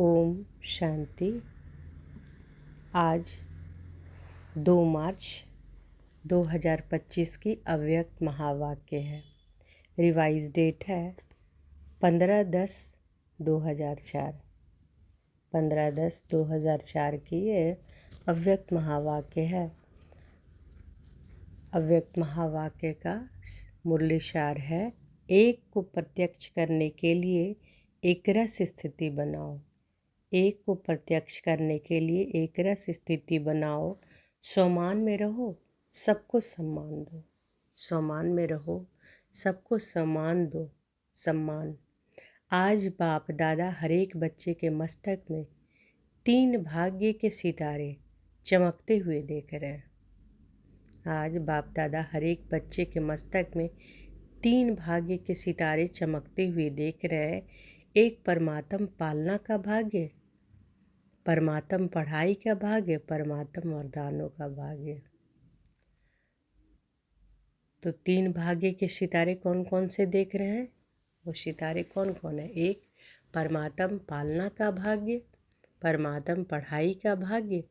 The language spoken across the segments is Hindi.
ओम शांति। आज 2 मार्च 2025 की अव्यक्त महावाक्य है। रिवाइज डेट है 15/10/2004। 15/10/2004 की ये अव्यक्त महावाक्य है। अव्यक्त महावाक्य का मुरली सार है, एक को प्रत्यक्ष करने के लिए एक रस स्थिति बनाओ। एक को प्रत्यक्ष करने के लिए एक रस स्थिति बनाओ। स्वमान में रहो, सबको सम्मान दो। स्वमान में रहो, सबको सम्मान दो। सम्मान। आज बाप दादा हर एक बच्चे के मस्तक में 3 भाग्य के सितारे चमकते हुए देख रहे हैं। आज बाप दादा हर एक बच्चे के मस्तक में 3 भाग्य के सितारे चमकते हुए देख रहे हैं। एक परमात्म पालना का भाग्य, परमात्म पढ़ाई का भाग्य, परमात्म वरदानों का भाग्य। तो 3 भाग्य के सितारे कौन कौन से देख रहे हैं? वो सितारे कौन कौन है? एक परमात्म पालना का भाग्य, परमात्म पढ़ाई का भाग्य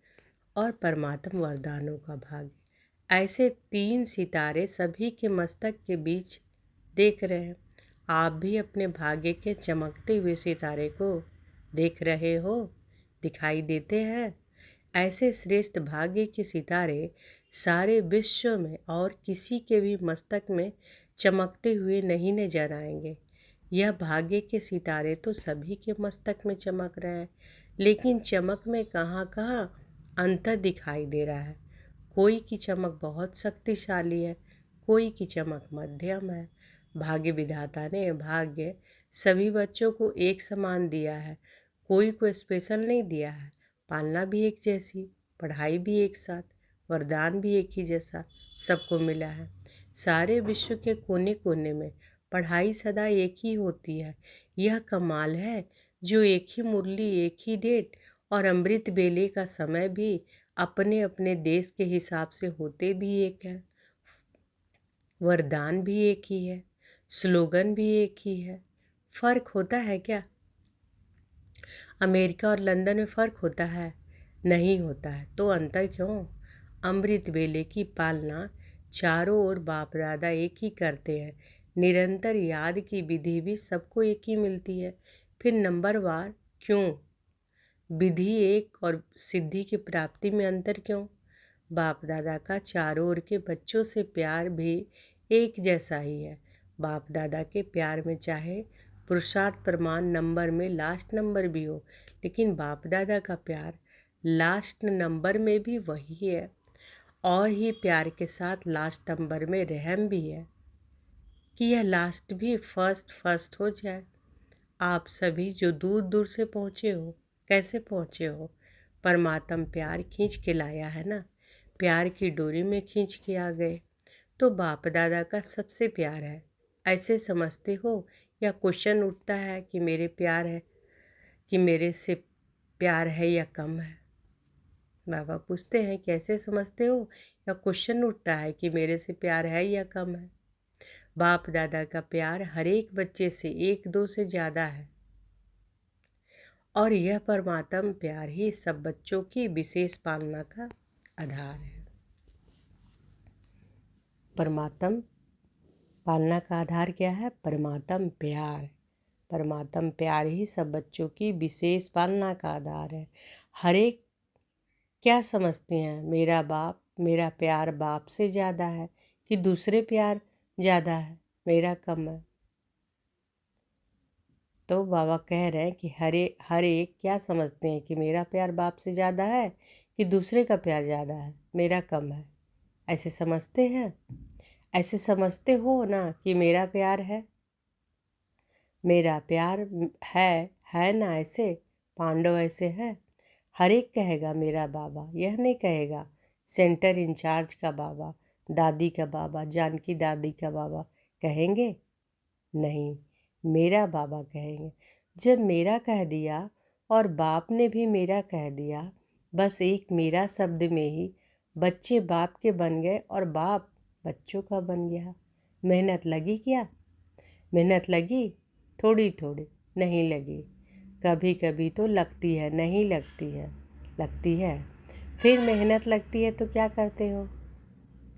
और परमात्म वरदानों का भाग्य। ऐसे 3 सितारे सभी के मस्तक के बीच देख रहे हैं। आप भी अपने भाग्य के चमकते हुए सितारे को देख रहे हो, दिखाई देते हैं। ऐसे श्रेष्ठ भाग्य के सितारे सारे विश्व में और किसी के भी मस्तक में चमकते हुए नहीं नजर आएंगे। यह भाग्य के सितारे तो सभी के मस्तक में चमक रहे हैं, लेकिन चमक में कहाँ कहाँ अंतर दिखाई दे रहा है। कोई की चमक बहुत शक्तिशाली है, कोई की चमक मध्यम है। भाग्य विधाता ने भाग्य सभी बच्चों को एक समान दिया है, कोई को स्पेशल नहीं दिया है। पालना भी एक जैसी, पढ़ाई भी एक साथ, वरदान भी एक ही जैसा सबको मिला है। सारे विश्व के कोने कोने में पढ़ाई सदा एक ही होती है। यह कमाल है जो एक ही मुरली, एक ही डेट और अमृत बेले का समय भी अपने अपने देश के हिसाब से होते भी एक है। वरदान भी एक ही है, स्लोगन भी एक ही है। फ़र्क होता है क्या? अमेरिका और लंदन में फ़र्क होता है? नहीं होता है। तो अंतर क्यों? अमृत बेले की पालना चारों ओर बाप दादा एक ही करते हैं। निरंतर याद की विधि भी सबको एक ही मिलती है। फिर नंबरवार क्यों? विधि एक और सिद्धि की प्राप्ति में अंतर क्यों? बाप दादा का चारों ओर के बच्चों से प्यार भी एक जैसा ही है। बाप दादा के प्यार में चाहे पुरुषार्थ प्रमाण नंबर में लास्ट नंबर भी हो, लेकिन बाप दादा का प्यार लास्ट नंबर में भी वही है। और ही प्यार के साथ लास्ट नंबर में रहम भी है कि यह लास्ट भी फर्स्ट हो जाए। आप सभी जो दूर दूर से पहुँचे हो, कैसे पहुँचे हो? परमात्म प्यार खींच के लाया है ना, प्यार की डोरी में खींच के आ गए। तो बाप दादा का सबसे प्यार है, ऐसे समझते हो? या क्वेश्चन उठता है कि मेरे प्यार है, कि मेरे से प्यार है या कम है? बाबा पूछते हैं कैसे समझते हो? या क्वेश्चन उठता है कि मेरे से प्यार है या कम है? बाप दादा का प्यार हर एक बच्चे से 1-2 से ज़्यादा है, और यह परमात्म प्यार ही सब बच्चों की विशेष पालना का आधार है। परमात्म पालना का आधार क्या है? परमात्म प्यार। परमात्म प्यार ही सब बच्चों की विशेष पालना का आधार है। हर एक क्या समझते हैं? मेरा बाप, मेरा प्यार बाप से ज़्यादा है कि दूसरे प्यार ज़्यादा है, मेरा कम है। तो बाबा कह रहे हैं कि हर एक क्या समझते हैं कि मेरा प्यार बाप से ज़्यादा है कि दूसरे का प्यार ज़्यादा है, मेरा कम है। ऐसे समझते हैं? ऐसे समझते हो ना कि मेरा प्यार है, मेरा प्यार है ना? ऐसे पांडव ऐसे हैं। हर एक कहेगा मेरा बाबा, यह नहीं कहेगा सेंटर इंचार्ज का बाबा, दादी का बाबा, जानकी दादी का बाबा कहेंगे? नहीं, मेरा बाबा कहेंगे। जब मेरा कह दिया और बाप ने भी मेरा कह दिया, बस एक मेरा शब्द में ही बच्चे बाप के बन गए और बाप बच्चों का बन गया। मेहनत लगी क्या? मेहनत लगी? थोड़ी थोड़ी नहीं लगी। कभी कभी तो लगती है, नहीं लगती है, लगती है। फिर मेहनत लगती है तो क्या करते हो?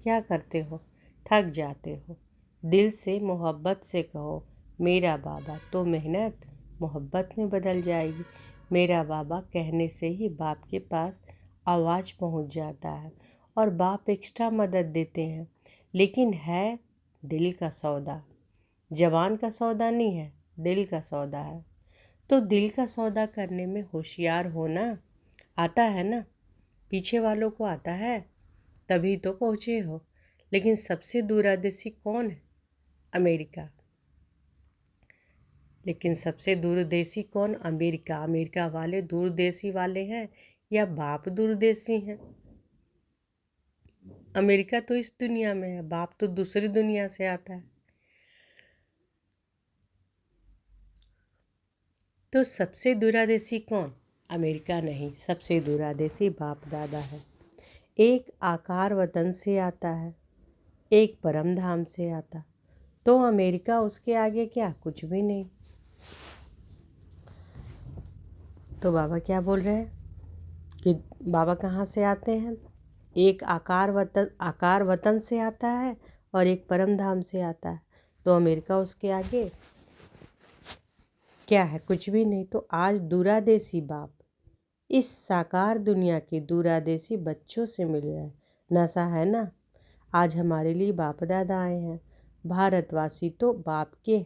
क्या करते हो? थक जाते हो। दिल से मोहब्बत से कहो मेरा बाबा, तो मेहनत मोहब्बत में बदल जाएगी। मेरा बाबा कहने से ही बाप के पास आवाज़ पहुंच जाता है और बाप एक्स्ट्रा मदद देते हैं। लेकिन है दिल का सौदा, जवान का सौदा नहीं है, दिल का सौदा है। तो दिल का सौदा करने में होशियार होना आता है ना? पीछे वालों को आता है, तभी तो पहुँचे हो। लेकिन सबसे दूरदेशी कौन है? अमेरिका। लेकिन सबसे दूरदेशी कौन? अमेरिका। अमेरिका वाले दूरदेशी वाले हैं या बाप दूरदेशी हैं? अमेरिका तो इस दुनिया में है, बाप तो दूसरी दुनिया से आता है। तो सबसे दूरदेशी कौन? अमेरिका नहीं, सबसे दूरदेशी बाप दादा है। एक आकार वतन से आता है, एक परम धाम से आता। तो अमेरिका उसके आगे क्या? कुछ भी नहीं। तो बाबा क्या बोल रहे हैं कि बाबा कहाँ से आते हैं? एक आकार वतन से आता है और एक परम धाम से आता है। तो अमेरिका उसके आगे क्या है? कुछ भी नहीं। तो आज दूरदेशी बाप इस साकार दुनिया के दूरदेशी बच्चों से मिल रहा है। नशा है ना? आज हमारे लिए बाप दादा आए हैं। भारतवासी तो बाप के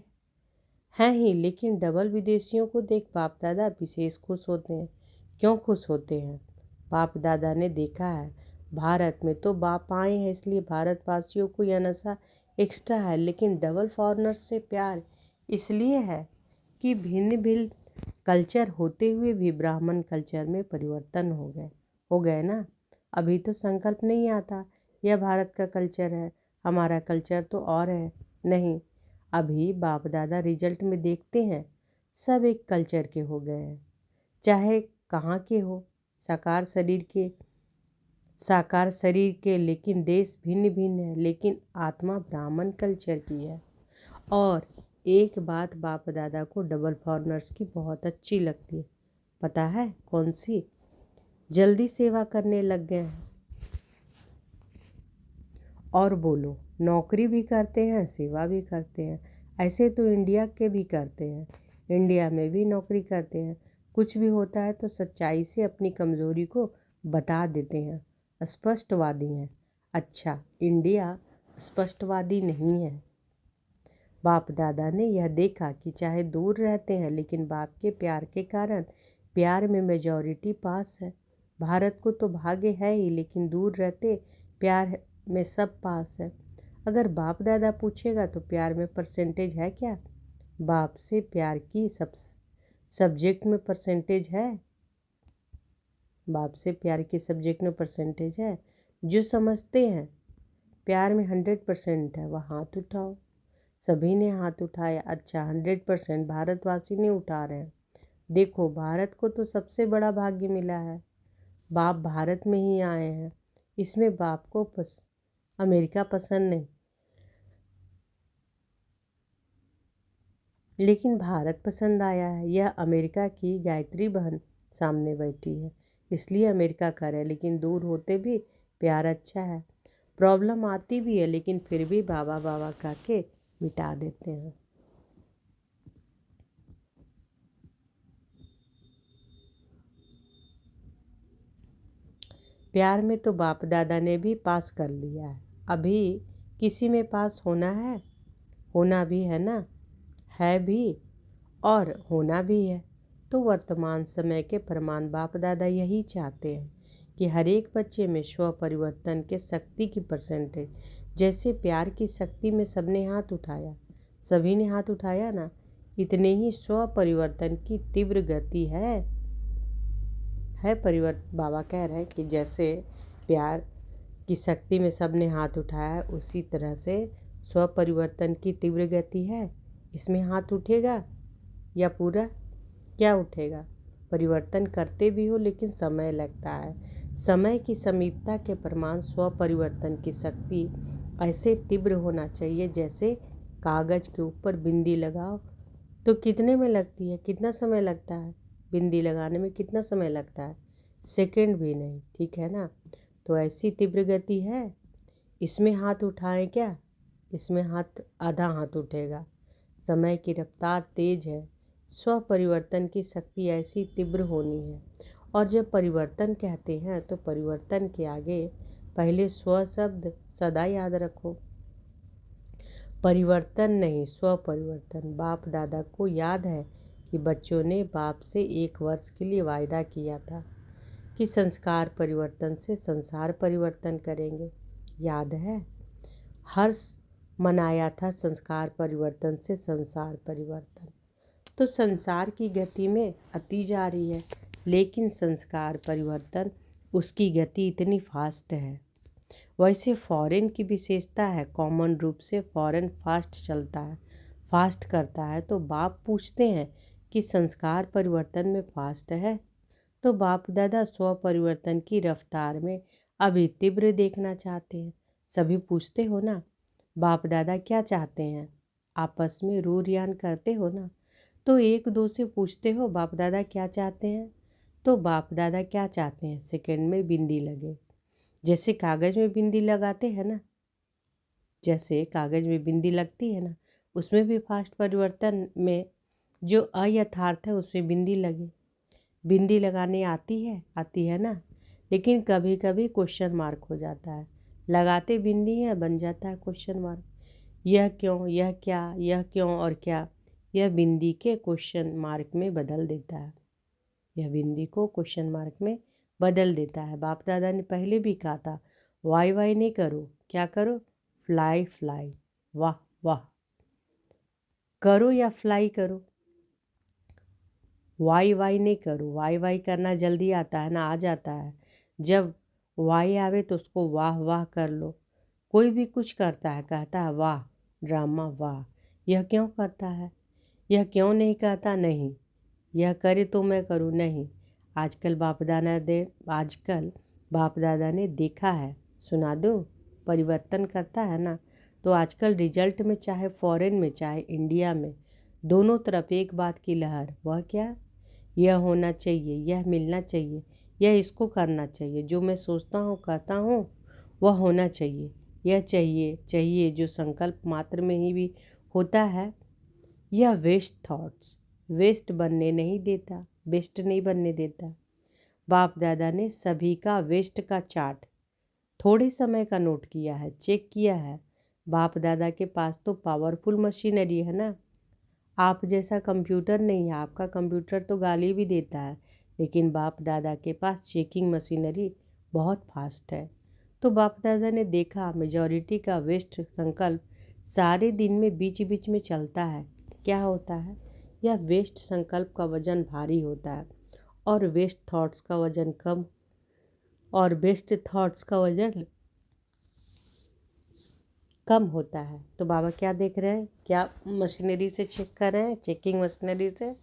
हैं ही, लेकिन डबल विदेशियों को देख बाप दादा विशेष खुश होते हैं। क्यों खुश होते हैं? बाप दादा ने देखा है भारत में तो बाप आए हैं, इसलिए भारतवासियों को यह नशा एक्स्ट्रा है। लेकिन डबल फॉरेनर्स से प्यार इसलिए है कि भिन्न भिन्न कल्चर होते हुए भी ब्राह्मण कल्चर में परिवर्तन हो गए ना। अभी तो संकल्प नहीं आता यह भारत का कल्चर है, हमारा कल्चर तो और है। नहीं, अभी बाप दादा रिजल्ट में देखते हैं सब एक कल्चर के हो गए हैं, चाहे कहाँ के हो, साकार शरीर के, लेकिन देश भिन्न भिन्न है, लेकिन आत्मा ब्राह्मण कल्चर की है। और एक बात बाप दादा को डबल फॉरेनर्स की बहुत अच्छी लगती है, पता है कौन सी? जल्दी सेवा करने लग गए हैं। और बोलो, नौकरी भी करते हैं, सेवा भी करते हैं। ऐसे तो इंडिया के भी करते हैं, इंडिया में भी नौकरी करते हैं। कुछ भी होता है तो सच्चाई से अपनी कमज़ोरी को बता देते हैं, स्पष्टवादी हैं। अच्छा, इंडिया स्पष्टवादी नहीं है। बाप दादा ने यह देखा कि चाहे दूर रहते हैं, लेकिन बाप के प्यार के कारण प्यार में मेजॉरिटी पास है। भारत को तो भाग्य है ही, लेकिन दूर रहते प्यार में सब पास है। अगर बाप दादा पूछेगा तो प्यार में परसेंटेज है क्या? बाप से प्यार की सब्जेक्ट में परसेंटेज है? बाप से प्यार की सब्जेक्ट में परसेंटेज है? जो समझते हैं प्यार में 100% है वह हाथ उठाओ। सभी ने हाथ उठाया। अच्छा, 100% भारतवासी नहीं उठा रहे हैं। देखो, भारत को तो सबसे बड़ा भाग्य मिला है, बाप भारत में ही आए हैं। इसमें बाप को अमेरिका पसंद नहीं, लेकिन भारत पसंद आया है। यह अमेरिका की गायत्री बहन सामने बैठी है, इसलिए अमेरिका कर है। लेकिन दूर होते भी प्यार अच्छा है। प्रॉब्लम आती भी है, लेकिन फिर भी बाबा बाबा कह के मिटा देते हैं। प्यार में तो बाप दादा ने भी पास कर लिया है। अभी किसी में पास होना है, होना भी है ना, है भी और होना भी है। तो वर्तमान समय के प्रमाण बाप दादा यही चाहते हैं कि हर एक बच्चे में स्व परिवर्तन के शक्ति की परसेंटेज, जैसे प्यार की शक्ति में सबने हाथ उठाया, सभी ने हाथ उठाया ना, इतने ही स्व परिवर्तन की तीव्र गति है परिवर्तन। बाबा कह रहे हैं कि जैसे प्यार की शक्ति में सबने हाथ उठाया, उसी तरह से स्व परिवर्तन की तीव्र गति है। इसमें हाथ उठेगा या पूरा क्या उठेगा? परिवर्तन करते भी हो, लेकिन समय लगता है। समय की समीपता के प्रमाण स्व परिवर्तन की शक्ति ऐसे तीव्र होना चाहिए जैसे कागज के ऊपर बिंदी लगाओ तो कितने में लगती है, कितना समय लगता है? बिंदी लगाने में कितना समय लगता है? सेकंड भी नहीं, ठीक है ना। तो ऐसी तीव्र गति है। इसमें हाथ उठाएं क्या? इसमें हाथ, आधा हाथ उठेगा। समय की रफ्तार तेज है। स्व परिवर्तन की शक्ति ऐसी तीव्र होनी है। और जब परिवर्तन कहते हैं तो परिवर्तन के आगे पहले स्व शब्द सदा याद रखो। परिवर्तन नहीं, स्व परिवर्तन। बाप दादा को याद है कि बच्चों ने बाप से 1 वर्ष के लिए वायदा किया था कि संस्कार परिवर्तन से संसार परिवर्तन करेंगे। याद है? हर्ष मनाया था संस्कार परिवर्तन से संसार परिवर्तन। तो संसार की गति में अति जा रही है, लेकिन संस्कार परिवर्तन उसकी गति इतनी फास्ट है। वैसे फॉरेन की विशेषता है, कॉमन रूप से फॉरेन फास्ट चलता है, फास्ट करता है। तो बाप पूछते हैं कि संस्कार परिवर्तन में फास्ट है, तो बाप दादा स्व परिवर्तन की रफ्तार में अभी तीव्र देखना चाहते हैं। सभी पूछते हो ना, बाप दादा क्या चाहते हैं? आपस में रू रियान करते हो ना, तो एक दो से पूछते हो बाप दादा क्या चाहते हैं? तो बाप दादा क्या चाहते हैं? सेकंड में बिंदी लगे। जैसे कागज़ में बिंदी लगाते हैं ना, जैसे कागज़ में बिंदी लगती है ना, उसमें भी फास्ट परिवर्तन में जो अयथार्थ है उसमें बिंदी लगे। बिंदी लगाने आती है ना, लेकिन कभी कभी क्वेश्चन मार्क हो जाता है। लगाते बिंदी है, बन जाता है क्वेश्चन मार्क। यह क्यों, यह क्या, यह क्यों और क्या, यह बिंदी के क्वेश्चन मार्क में बदल देता है। यह बिंदी को क्वेश्चन मार्क में बदल देता है। बाप दादा ने पहले भी कहा था, वाई वाई नहीं करो, क्या करो? फ्लाई फ्लाई, वाह वाह करो या फ्लाई करो। वाई वाई नहीं करो। वाई वाई करना जल्दी आता है ना, आ जाता है। जब वाई आवे तो उसको वाह वाह कर लो। कोई भी कुछ करता है, कहता है वाह, ड्रामा वाह। यह क्यों करता है? यह क्यों नहीं कहता नहीं? यह करे तो मैं करूँ नहीं। आजकल बाप दादा ने देखा है, सुना दूँ, परिवर्तन करता है ना। तो आजकल रिजल्ट में, चाहे फॉरेन में चाहे इंडिया में, दोनों तरफ एक बात की लहर। वह क्या? यह होना चाहिए, यह मिलना चाहिए, यह इसको करना चाहिए, जो मैं सोचता हूँ कहता हूँ वह होना चाहिए, यह चाहिए चाहिए जो संकल्प मात्र में ही भी होता है। यह वेस्ट थॉट्स वेस्ट नहीं बनने देता। बाप दादा ने सभी का वेस्ट का चार्ट थोड़े समय का नोट किया है, चेक किया है। बाप दादा के पास तो पावरफुल मशीनरी है ना। आप जैसा कंप्यूटर नहीं है, आपका कंप्यूटर तो गाली भी देता है, लेकिन बाप दादा के पास चेकिंग मशीनरी बहुत फास्ट है। तो बाप दादा ने देखा मेजॉरिटी का वेस्ट संकल्प सारे दिन में बीच बीच में चलता है। क्या होता है? यह वेस्ट संकल्प का वजन भारी होता है और वेस्ट थॉट्स का वजन कम, और बेस्ट थॉट्स का वजन कम होता है। तो बाबा क्या देख रहे हैं? क्या मशीनरी से चेक कर रहे हैं? चेकिंग मशीनरी से,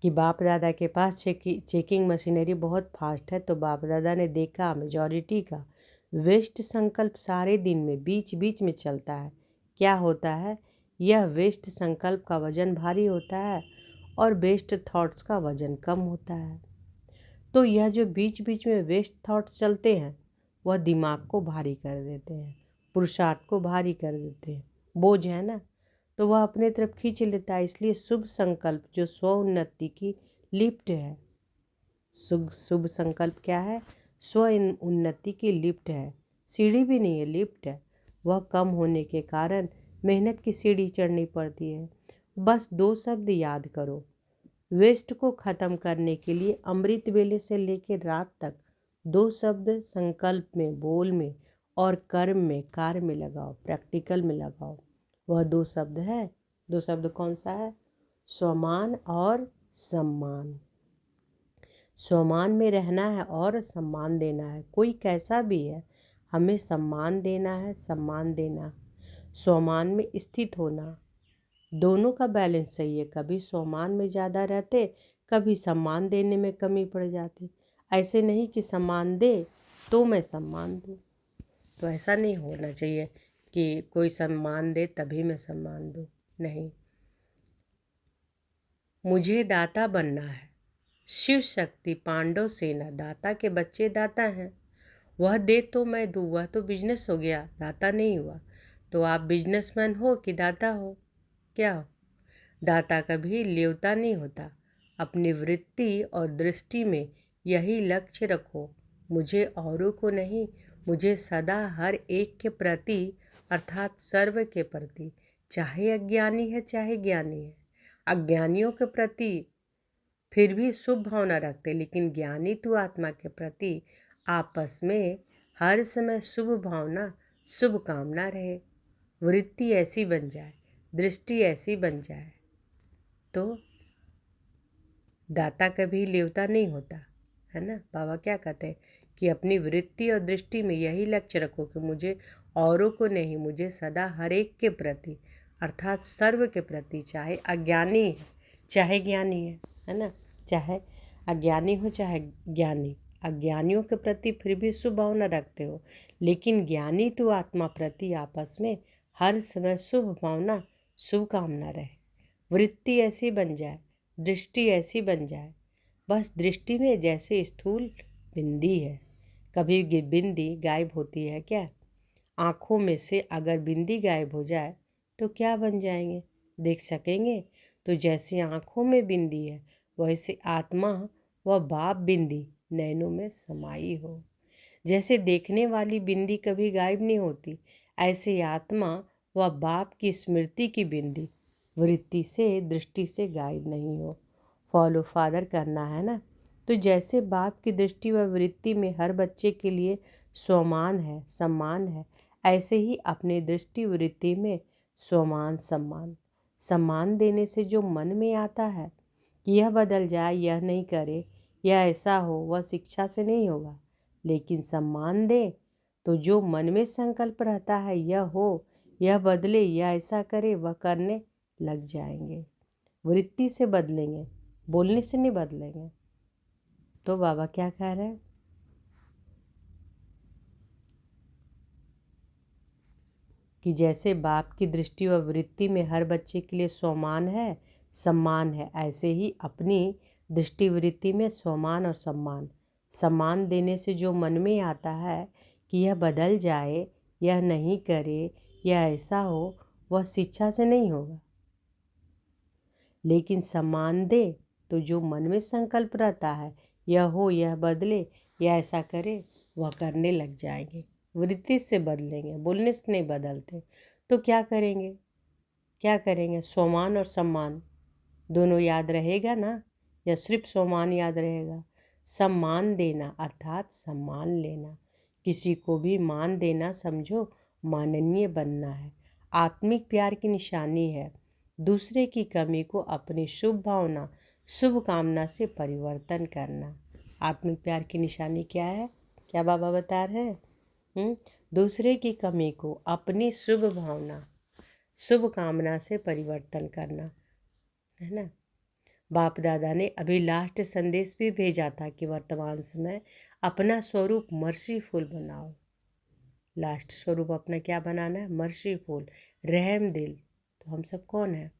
कि बाप दादा के पास चेकिंग मशीनरी बहुत फास्ट है। तो बाप दादा ने देखा मेजॉरिटी का वेस्ट संकल्प सारे दिन में बीच बीच में चलता है। क्या होता है? यह वेस्ट संकल्प का वजन भारी होता है और बेस्ट थॉट्स का वजन कम होता है। तो यह जो बीच बीच में वेस्ट थॉट्स चलते हैं वह दिमाग को भारी कर देते हैं, पुरुषार्थ को भारी कर देते हैं, बोझ है ना, तो वह अपने तरफ खींच लेता है। इसलिए शुभ संकल्प जो स्व उन्नति की लिफ्ट है, शुभ संकल्प क्या है? स्व उन्नति की लिफ्ट है। सीढ़ी भी नहीं है, लिफ्ट है। वह कम होने के कारण मेहनत की सीढ़ी चढ़नी पड़ती है। बस 2 शब्द याद करो। वेस्ट को ख़त्म करने के लिए अमृत वेले से लेकर रात तक 2 शब्द संकल्प में, बोल में और कर्म में, कार्य में लगाओ, प्रैक्टिकल में लगाओ। वह 2 शब्द है। 2 शब्द कौन सा है? स्वमान और सम्मान। स्वमान में रहना है और सम्मान देना है। कोई कैसा भी है, हमें सम्मान देना है, सम्मान देना। स्वमान में स्थित होना, दोनों का बैलेंस सही है। कभी स्वमान में ज़्यादा रहते, कभी सम्मान देने में कमी पड़ जाती। ऐसे नहीं कि सम्मान दे तो मैं सम्मान दूँ, तो ऐसा नहीं होना चाहिए कि कोई सम्मान दे तभी मैं सम्मान दूँ, नहीं। मुझे दाता बनना है। शिव शक्ति पांडव सेना दाता के बच्चे दाता हैं। वह दे तो मैं दूँ, वह तो बिजनेस हो गया, दाता नहीं हुआ। तो आप बिजनेसमैन हो कि दाता हो? क्या हो? दाता कभी लेवता नहीं होता। अपनी वृत्ति और दृष्टि में यही लक्ष्य रखो, मुझे औरों को नहीं, मुझे सदा हर एक के प्रति अर्थात सर्व के प्रति, चाहे अज्ञानी है चाहे ज्ञानी है। अज्ञानियों के प्रति फिर भी शुभ भावना रखते, लेकिन ज्ञानी तो आत्मा के प्रति आपस में हर समय शुभ भावना, शुभ कामना रहे। वृत्ति ऐसी बन जाए, दृष्टि ऐसी बन जाए तो दाता कभी लेवता नहीं होता, है ना। बाबा क्या कहते हैं कि अपनी वृत्ति और दृष्टि में यही लक्ष्य रखो कि मुझे औरों को नहीं, मुझे सदा हर एक के प्रति अर्थात सर्व के प्रति, चाहे अज्ञानी है चाहे ज्ञानी है ना। चाहे अज्ञानी हो चाहे ज्ञानी, अज्ञानियों के प्रति फिर भी शुभ भावना रखते हो, लेकिन ज्ञानी तो आत्मा प्रति आपस में हर समय शुभ भावना, शुभ कामना रहे। वृत्ति ऐसी बन जाए, दृष्टि ऐसी बन जाए, बस दृष्टि में जैसे स्थूल बिंदी है। कभी बिंदी गायब होती है क्या? आँखों में से अगर बिंदी गायब हो जाए तो क्या बन जाएंगे, देख सकेंगे? तो जैसे आँखों में बिंदी है, वैसे आत्मा व बाप बिंदी नैनों में समाई हो। जैसे देखने वाली बिंदी कभी गायब नहीं होती, ऐसे आत्मा व बाप की स्मृति की बिंदी वृत्ति से, दृष्टि से गायब नहीं हो। फॉलो फादर करना है ना। तो जैसे बाप की दृष्टि व वृत्ति में हर बच्चे के लिए स्वमान है, सम्मान है, ऐसे ही अपने दृष्टि वृत्ति में स्वमान सम्मान, सम्मान देने से जो मन में आता है कि यह बदल जाए, यह नहीं करे, यह ऐसा हो, वह शिक्षा से नहीं होगा। लेकिन सम्मान दे तो जो मन में संकल्प रहता है, यह हो, यह बदले, यह ऐसा करे, वह करने लग जाएंगे। वृत्ति से बदलेंगे, बोलने से नहीं बदलेंगे। तो बाबा क्या कह रहे हैं कि जैसे बाप की दृष्टि व वृत्ति में हर बच्चे के लिए स्वमान है, सम्मान है, ऐसे ही अपनी दृष्टि वृत्ति में स्वमान और सम्मान, सम्मान देने से जो मन में आता है कि यह बदल जाए, यह नहीं करे, यह ऐसा हो, वह शिक्षा से नहीं होगा। लेकिन सम्मान दे तो जो मन में संकल्प रहता है, यह हो, यह बदले, यह ऐसा करे, वह करने लग जाएंगे। वृत्ति से बदलेंगे, बोलने से नहीं बदलते। तो क्या करेंगे, क्या करेंगे? स्वमान और सम्मान दोनों याद रहेगा ना, या सिर्फ स्वमान याद रहेगा? सम्मान देना अर्थात सम्मान लेना, किसी को भी मान देना समझो माननीय बनना है। आत्मिक प्यार की निशानी है दूसरे की कमी को अपनी शुभ भावना, शुभ कामना से परिवर्तन करना। आत्मिक प्यार की निशानी क्या है? क्या बाबा बता रहे हैं? दूसरे की कमी को अपनी शुभ भावना, शुभ कामना से परिवर्तन करना, है ना। बाप दादा ने अभी लास्ट संदेश भी भेजा था कि वर्तमान समय अपना स्वरूप मर्सीफुल बनाओ। लास्ट स्वरूप अपना क्या बनाना है? मर्सीफुल, रहम दिल। तो हम सब कौन है?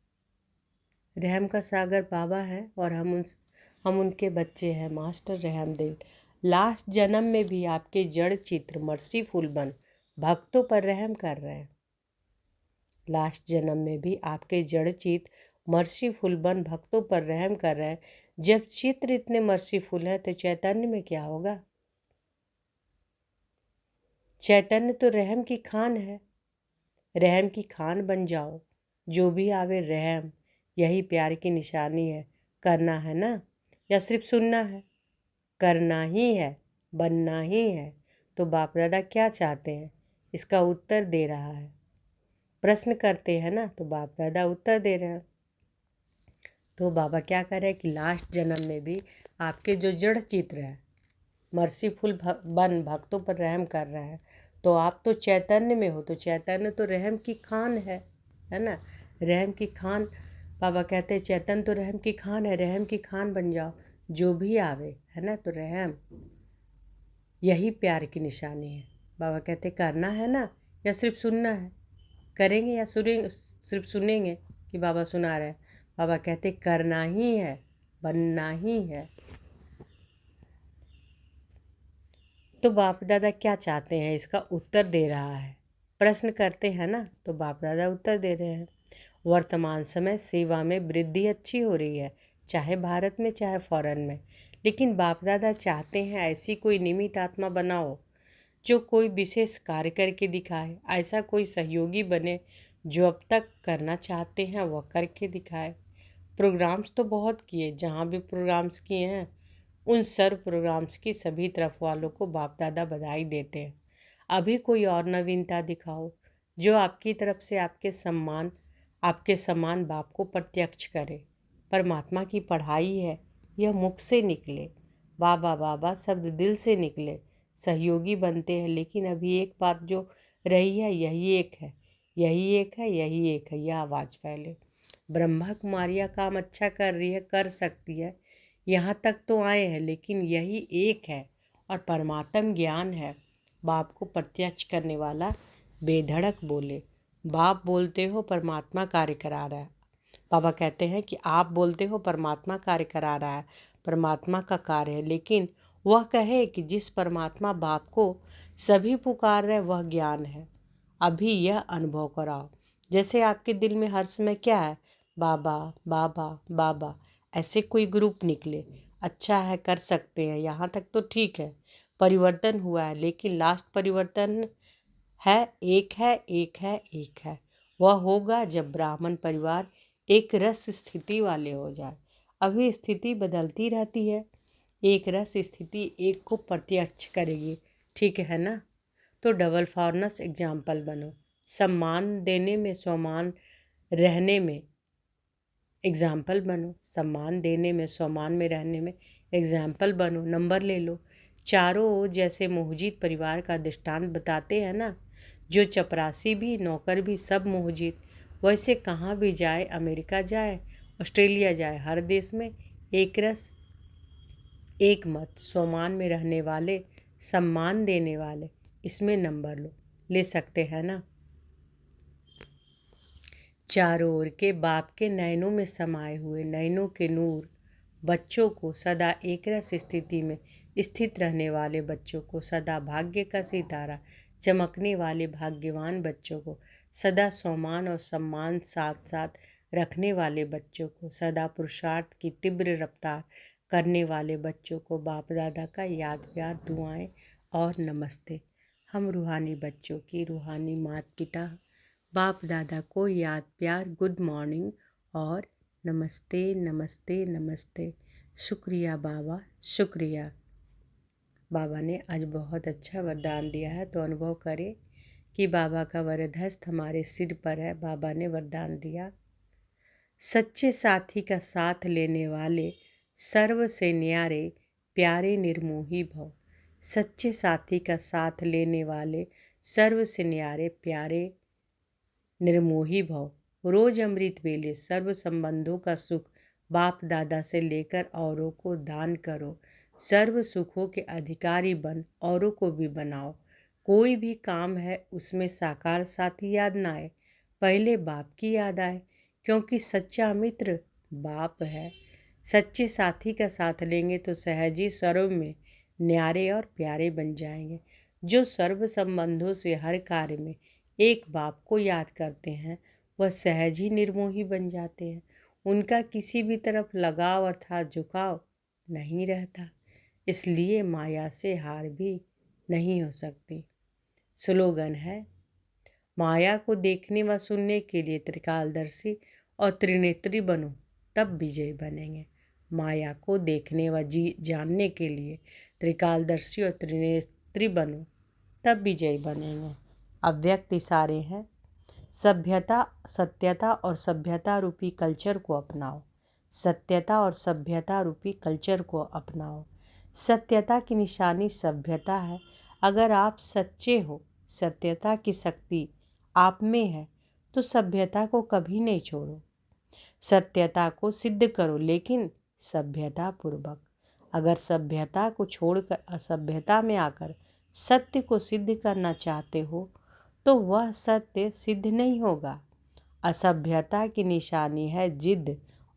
रहम का सागर बाबा है और हम उनके बच्चे हैं। मास्टर रहम दिल लास्ट जन्म में भी आपके जड़ चित्र मर्सीफुल बन भक्तों पर रहम कर रहे हैं। लास्ट जन्म में भी आपके जड़ चित्र मर्सीफुल बन भक्तों पर रहम कर रहे हैं। जब चित्र इतने मर्सीफुल है तो चैतन्य में क्या होगा? चैतन्य तो रहम की खान है। रहम की खान बन जाओ, जो भी आवे रहम। यही प्यार की निशानी है। करना है ना, या सिर्फ सुनना है? करना ही है, बनना ही है। तो बाप दादा क्या चाहते हैं, इसका उत्तर दे रहा है। प्रश्न करते हैं ना, तो बाप दादा उत्तर दे रहे हैं। तो बाबा क्या कर रहे हैं कि लास्ट जन्म में भी आपके जो जड़ चित्र है मर्सीफुल बन भक्तों पर रहम कर रहा है। तो आप तो चैतन्य में हो, तो चैतन्य तो रहम की खान है ना। रहम की खान, बाबा कहते हैं चैतन्य तो रहम की खान है, रहम की खान बन जाओ, जो भी आवे, है ना। तो रहम यही प्यार की निशानी है। बाबा कहते करना है ना, या सिर्फ सुनना है? करेंगे या सिर्फ सुनेंगे कि बाबा सुना रहे हैं? बाबा कहते करना ही है, बनना ही है। तो बाप दादा क्या चाहते हैं, इसका उत्तर दे रहा है। प्रश्न करते हैं ना, तो बाप दादा उत्तर दे रहे हैं। वर्तमान समय सेवा में वृद्धि अच्छी हो रही है, चाहे भारत में चाहे फॉरेन में। लेकिन बाप दादा चाहते हैं ऐसी कोई निमित्त आत्मा बनाओ जो कोई विशेष कार्य करके दिखाए। ऐसा कोई सहयोगी बने जो अब तक करना चाहते हैं वह करके दिखाए। प्रोग्राम्स तो बहुत किए, जहाँ भी प्रोग्राम्स किए हैं उन सर्व प्रोग्राम्स की सभी तरफ वालों को बाप दादा बधाई देते हैं। अभी कोई और नवीनता दिखाओ जो आपकी तरफ से आपके सम्मान बाप को प्रत्यक्ष करे। परमात्मा की पढ़ाई है, यह मुख से निकले, बाबा बाबा शब्द दिल से निकले। सहयोगी बनते हैं, लेकिन अभी एक बात जो रही है यही एक है, यही एक है, यही एक है, यह आवाज़ फैले। ब्रह्मा कुमारियाँ काम अच्छा कर रही है, कर सकती है, यहाँ तक तो आए हैं, लेकिन यही एक है और परमात्म ज्ञान है। बाप को प्रत्यक्ष करने वाला बेधड़क बोले। बाप बोलते हो परमात्मा कार्य करा रहा है। बाबा कहते हैं कि आप बोलते हो परमात्मा कार्य करा रहा है, परमात्मा का कार्य है, लेकिन वह कहे कि जिस परमात्मा बाप को सभी पुकार रहे वह ज्ञान है। अभी यह अनुभव कराओ। जैसे आपके दिल में हर समय क्या है, बाबा बाबा बाबा, ऐसे कोई ग्रुप निकले, अच्छा है, कर सकते हैं, यहाँ तक तो ठीक है, परिवर्तन हुआ है, लेकिन लास्ट परिवर्तन है, एक है, एक है, एक है। वह होगा जब ब्राह्मण परिवार एक रस स्थिति वाले हो जाए। अभी स्थिति बदलती रहती है, एक रस स्थिति एक को प्रत्यक्ष करेगी, ठीक है ना। तो डबल फॉर्नस एग्जाम्पल बनो। सम्मान देने में, स्वमान रहने में एग्जाम्पल बनो। सम्मान देने में, स्वमान में रहने में एग्जाम्पल बनो। नंबर ले लो। चारों ओर जैसे मोहजीत परिवार का दृष्टांत बताते हैं ना, जो चपरासी भी नौकर भी सब मोहजीत। वैसे कहाँ भी जाए, अमेरिका जाए, ऑस्ट्रेलिया जाए, हर देश में एक रस एक मत, स्वमान में रहने वाले, सम्मान देने वाले, इसमें नंबर ले सकते हैं ना। चारों ओर के बाप के नयनों में समाये हुए नयनों के नूर बच्चों को सदा एक रस स्थिति में स्थित रहने वाले बच्चों को, सदा भाग्य का सितारा चमकने वाले भाग्यवान बच्चों को, सदा सम्मान और सम्मान साथ साथ रखने वाले बच्चों को, सदा पुरुषार्थ की तीव्र रफ्तार करने वाले बच्चों को बाप दादा का याद प्यार, दुआएं और नमस्ते। हम रूहानी बच्चों की रूहानी माता पिता बाप दादा को याद प्यार, गुड मॉर्निंग और नमस्ते नमस्ते नमस्ते। शुक्रिया बाबा, शुक्रिया। बाबा ने आज बहुत अच्छा वरदान दिया है, तो अनुभव करें कि बाबा का वरद हस्त हमारे सिर पर है। बाबा ने वरदान दिया, सच्चे साथी का साथ लेने वाले सर्व से न्यारे प्यारे निर्मोही भव। सच्चे साथी का साथ लेने वाले सर्व से न्यारे प्यारे निर्मोही भव। रोज अमृत वेले सर्व संबंधों का सुख बाप दादा से लेकर औरों को दान करो। सर्व सुखों के अधिकारी बन औरों को भी बनाओ। कोई भी काम है उसमें साकार साथी याद ना आए, पहले बाप की याद आए, क्योंकि सच्चा मित्र बाप है। सच्चे साथी का साथ लेंगे तो सहज ही सर्व में न्यारे और प्यारे बन जाएंगे। जो सर्व संबंधों से हर कार्य में एक बाप को याद करते हैं वह सहज ही निर्मोही बन जाते हैं। उनका किसी भी तरफ लगाव अर्थात झुकाव नहीं रहता, इसलिए माया से हार भी नहीं हो सकती। स्लोगन है, माया को देखने व सुनने के लिए त्रिकालदर्शी और त्रिनेत्री बनो, तब विजय बनेंगे। माया को देखने व जानने के लिए त्रिकालदर्शी और त्रिनेत्री बनो, तब विजय बनेंगे। अव्यक्त इशारे हैं, सभ्यता, सत्यता और सभ्यता रूपी कल्चर को अपनाओ। सत्यता और सभ्यता रूपी कल्चर को अपनाओ। सत्यता की निशानी सभ्यता है। अगर आप सच्चे हो, सत्यता की शक्ति आप में है, तो सभ्यता को कभी नहीं छोड़ो। सत्यता को सिद्ध करो, लेकिन सभ्यता पूर्वक। अगर सभ्यता को छोड़कर असभ्यता में आकर सत्य को सिद्ध करना चाहते हो तो वह सत्य सिद्ध नहीं होगा। असभ्यता की निशानी है जिद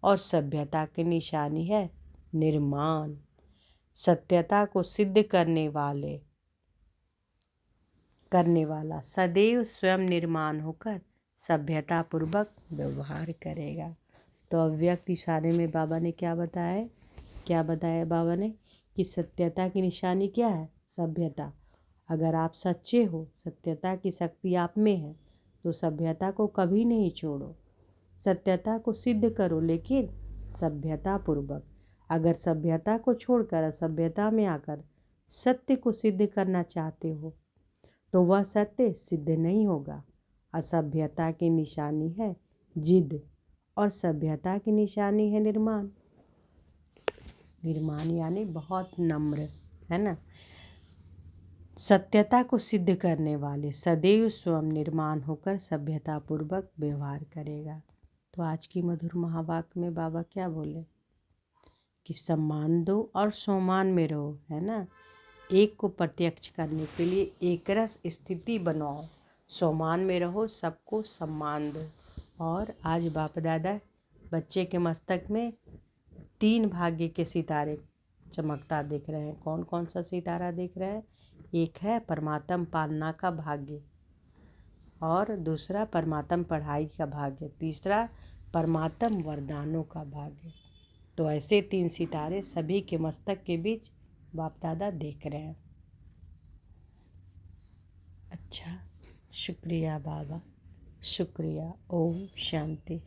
और सभ्यता की निशानी है निर्माण। सत्यता को सिद्ध करने वाला सदैव स्वयं निर्माण होकर सभ्यता पूर्वक व्यवहार करेगा। तो अव्यक्त इशारे में बाबा ने क्या बताया बाबा ने कि सत्यता की निशानी क्या है? सभ्यता। अगर आप सच्चे हो, सत्यता की शक्ति आप में है, तो सभ्यता को कभी नहीं छोड़ो। सत्यता को सिद्ध करो, लेकिन सभ्यता पूर्वक। अगर सभ्यता को छोड़कर असभ्यता में आकर सत्य को सिद्ध करना चाहते हो, तो वह सत्य सिद्ध नहीं होगा। असभ्यता की निशानी है जिद और सभ्यता की निशानी है निर्माण। निर्माण यानी बहुत नम्र, है ना। सत्यता को सिद्ध करने वाले सदैव स्वयं निर्माण होकर सभ्यता पूर्वक व्यवहार करेगा। तो आज की मधुर महावाक्य में बाबा क्या बोले कि सम्मान दो और सोमान में रहो, है ना। एक को प्रत्यक्ष करने के लिए एक रस स्थिति बनाओ, सोमान में रहो, सबको सम्मान दो। और आज बाप दादा बच्चे के मस्तक में 3 भाग्य के सितारे चमकता दिख रहे हैं। कौन कौन सा सितारा दिख रहा है? एक है परमात्म पालना का भाग्य, और दूसरा परमात्म पढ़ाई का भाग्य, तीसरा परमात्म वरदानों का भाग्य। तो ऐसे 3 सितारे सभी के मस्तक के बीच बाप दादा देख रहे हैं। अच्छा, शुक्रिया बाबा, शुक्रिया। ओम शांति।